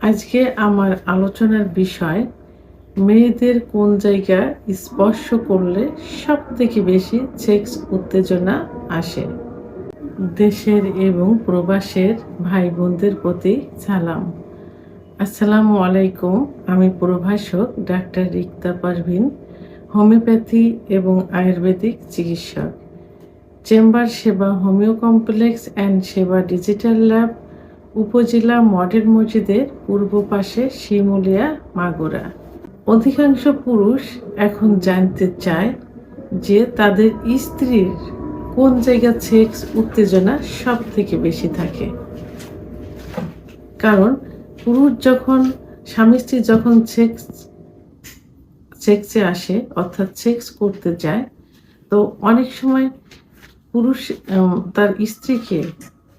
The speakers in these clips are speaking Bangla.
আজকে আমার আলোচনার বিষয় মেয়েদের কোন জায়গা স্পর্শ করলে সবথেকে বেশি সেক্স উত্তেজনা আসে। দেশের এবং প্রবাসের ভাই বোনদের প্রতি সালাম। আসসালামু আলাইকুম। আমি প্রভাষক ডাক্তার রিক্তা পারভিন, হোমিওপ্যাথি এবং আয়ুর্বেদিক চিকিৎসক, চেম্বার সেবা, হোমিও কমপ্লেক্স অ্যান্ড সেবা ডিজিটাল ল্যাব, উপজেলা মডেল মসজিদের পূর্ব পাশে, শিমুলিয়া, মাগুরা। অধিকাংশ পুরুষ এখন জানতে চায় যে তাদের স্ত্রীর কোন জায়গায় সেক্স উত্তেজনা সব থেকে বেশি থাকে। কারণ পুরুষ যখন স্বামী স্ত্রী যখন সেক্সে আসে অর্থাৎ সেক্স করতে যায়, তো অনেক সময় পুরুষ তার স্ত্রীকে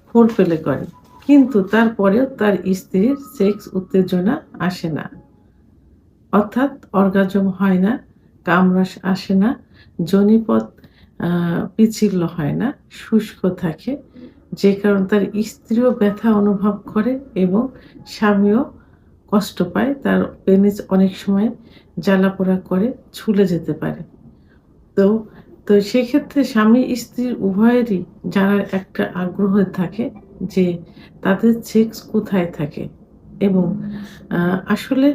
ফোরপ্লে করে, কিন্তু তারপরেও তার স্ত্রীর সেক্স উত্তেজনা আসে না, অর্থাৎ অর্গাজম হয় না, কামরাস আসে না, যোনিপথ পিচ্ছিল হয় না, শুষ্ক থাকে, যে কারণে তার স্ত্রীও ব্যথা অনুভব করে এবং স্বামীও কষ্ট পায়। তার পেনিস অনেক সময় জ্বালাপোড়া করে, ছুলে যেতে পারে। তো তো সেক্ষেত্রে স্বামী স্ত্রীর উভয়েরই জানার একটা আগ্রহ থাকে যে তাদের সেক্স কোথায় থাকে, এবং আসলে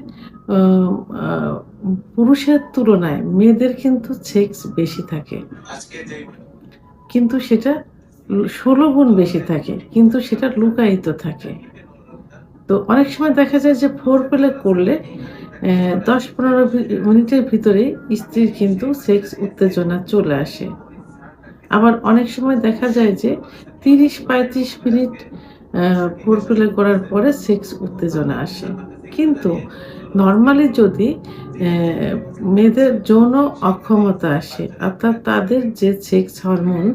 পুরুষের তুলনায় মেয়েদের কিন্তু সেক্স বেশি থাকে, কিন্তু সেটা 16 গুণ বেশি থাকে, কিন্তু সেটা লুকায়িত থাকে। তো অনেক সময় দেখা যায় যে ফোরপ্লে করলে 10-15 মিনিটের ভিতরেই স্ত্রীর কিন্তু সেক্স উত্তেজনা চলে আসে। আবার অনেক সময় দেখা যায় যে 30-35 মিনিট ফোরপ্লে করার পরে সেক্স উত্তেজনা আসে। কিন্তু নরমালি যদি মেয়েদের যৌন অক্ষমতা আসে, অর্থাৎ তাদের যে সেক্স হরমোন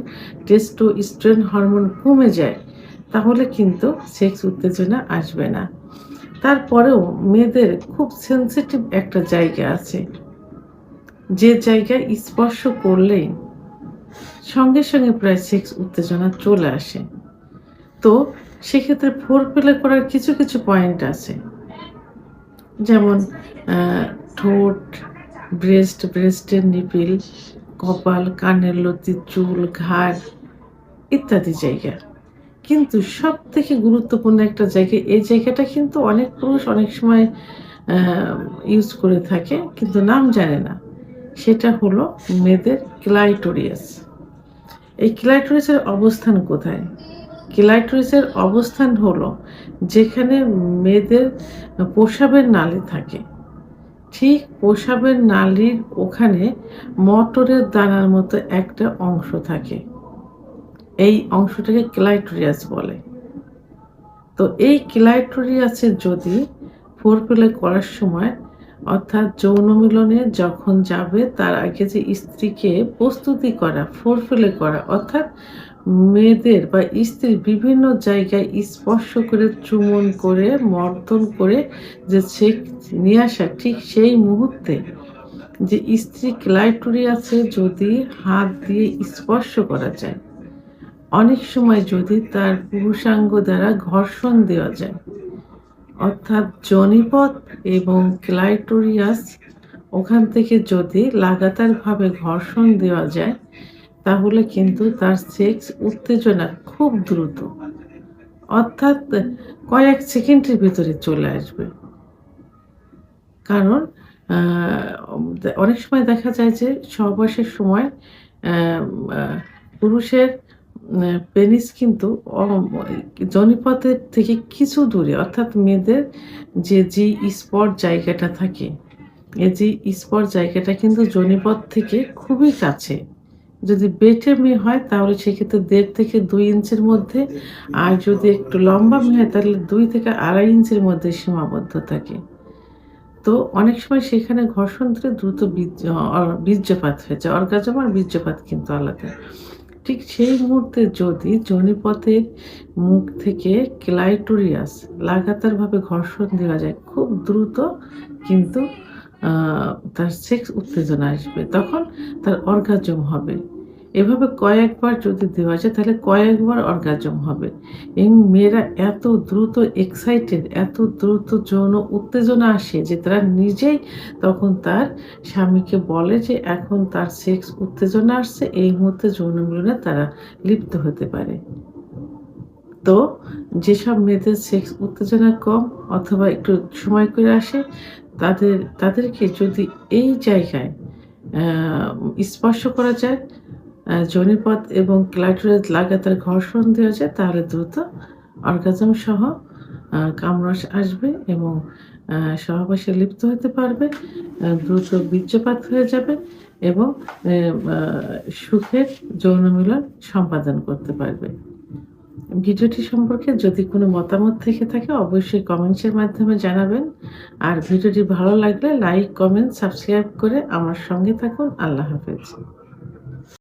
টেস্টোস্টেরন হরমোন কমে যায়, তাহলে কিন্তু সেক্স উত্তেজনা আসবে না। তারপরেও মেয়েদের খুব সেনসিটিভ একটা জায়গা আছে, যে জায়গায় স্পর্শ করলেই সঙ্গে সঙ্গে প্রায় সেক্স উত্তেজনা চলে আসে। তো সেক্ষেত্রে ফোরপ্লে করার কিছু কিছু পয়েন্ট আছে, যেমন ঠোঁট, ব্রেস্টের নিপিল, কপাল, কানের লতি, চুল, ঘাড় ইত্যাদি জায়গা। কিন্তু সব থেকে গুরুত্বপূর্ণ একটা জায়গা, এই জায়গাটা কিন্তু অনেক পুরুষ অনেক সময় ইউজ করে থাকে কিন্তু নাম জানে না, সেটা হলো মেয়েদের ক্লাইটোরিয়াস। এই ক্লাইটোরিসের অবস্থান কোথায়? ক্লাইটোরিসের অবস্থান হলো যেখানে মেয়েদের প্রস্রাবের নালী থাকে, ঠিক প্রস্রাবের নালীর ওখানে মটরের দানার মতো একটা অংশ থাকে, এই অংশটাকে ক্লাইটোরিয়াস বলে। তো এই ক্লাইটোরিয়াসে যদি ফোরপ্লে করার সময়, অর্থাৎ যৌন মিলনে যখন যাবে তার আগে যে স্ত্রীকে প্রস্তুতি করা, ফোরপ্লে করা, অর্থাৎ মেয়েদের বা স্ত্রীর বিভিন্ন জায়গায় স্পর্শ করে, চুম্বন করে, মর্দন করে যে সেক্স নিয়ে আসা, ঠিক সেই মুহূর্তে যে স্ত্রী ক্লাইটোরিয়াসে যদি হাত দিয়ে স্পর্শ করা যায়, অনেক সময় যদি তার পুরুষাঙ্গ দ্বারা ঘর্ষণ দেওয়া যায়, অর্থাৎ যোনিপথ এবং ক্লাইটোরিয়াস ওখান থেকে যদি লাগাতারভাবে ঘর্ষণ দেওয়া যায়, তাহলে কিন্তু তার সেক্স উত্তেজনা খুব দ্রুত, অর্থাৎ কয়েক সেকেন্ডের ভিতরে চলে আসবে। কারণ অনেক সময় দেখা যায় যে সহবাসের সময় পুরুষের পেনিস কিন্তু যোনিপথের থেকে কিছু দূরে, অর্থাৎ মেয়েদের যে স্পট জায়গাটা থাকে, এই যে স্পট জায়গাটা কিন্তু যোনিপথ থেকে খুবই কাছে। যদি বেটে মেয়ে হয় তাহলে সেক্ষেত্রে 1.5 থেকে 2 ইঞ্চির মধ্যে, আর যদি একটু লম্বা মেয়ে হয় তাহলে 2 থেকে 2.5 ইঞ্চির মধ্যে সীমাবদ্ধ থাকে। তো অনেক সময় সেখানে ঘর্ষণ ধরে দ্রুত বীর্যপাত হয়ে যায়। অর্গাজম আর বীর্যপাত কিন্তু আলাদা। ঠিক সেই মুহূর্তে যদি যোনিপথের মুখ থেকে ক্লাইটোরিয়াস লাগাতারভাবে ঘর্ষণ দেওয়া যায়, খুব দ্রুত কিন্তু তার সেক্স উত্তেজনা আসবে, তখন তার অর্গাজম হবে। এভাবে কয়েকবার যদি দেওয়া যায় তাহলে কয়েকবার অর্গাজম হবে। এবং মেয়েরা এত দ্রুত এক্সাইটেড, এত দ্রুত যৌন উত্তেজনা আসে যে তারা নিজেই তখন তার স্বামীকে বলে যে এখন তার সেক্স উত্তেজনা আসছে, এই মুহূর্তে যৌন মিলনে তারা লিপ্ত হতে পারে। তো যেসব মেয়েদের সেক্স উত্তেজনা কম অথবা একটু সময় করে আসে তাদেরকে যদি এই জায়গায় আ স্পর্শ করা যায়, যোনিপথ এবং ক্লাইটোরিস লাগাতার ঘর্ষণ দেওয়া যায় তাহলে দ্রুত অর্গাজম সহ কামরস আসবে এবং সহবাসে লিপ্ত হতে পারবে। দ্রুত বীর্যপাত হয়ে যাবে এবং এ আ সুখের যৌন মিলন সম্পাদন করতে পারবে। ভিডিওটি সম্পর্কে যদি কোনো মতামত থেকে থাকে অবশ্যই কমেন্টসের মাধ্যমে জানাবেন। আর ভিডিওটি ভালো লাগলে লাইক, কমেন্ট, সাবস্ক্রাইব করে আমার সঙ্গে থাকুন। আল্লাহ হাফেজ।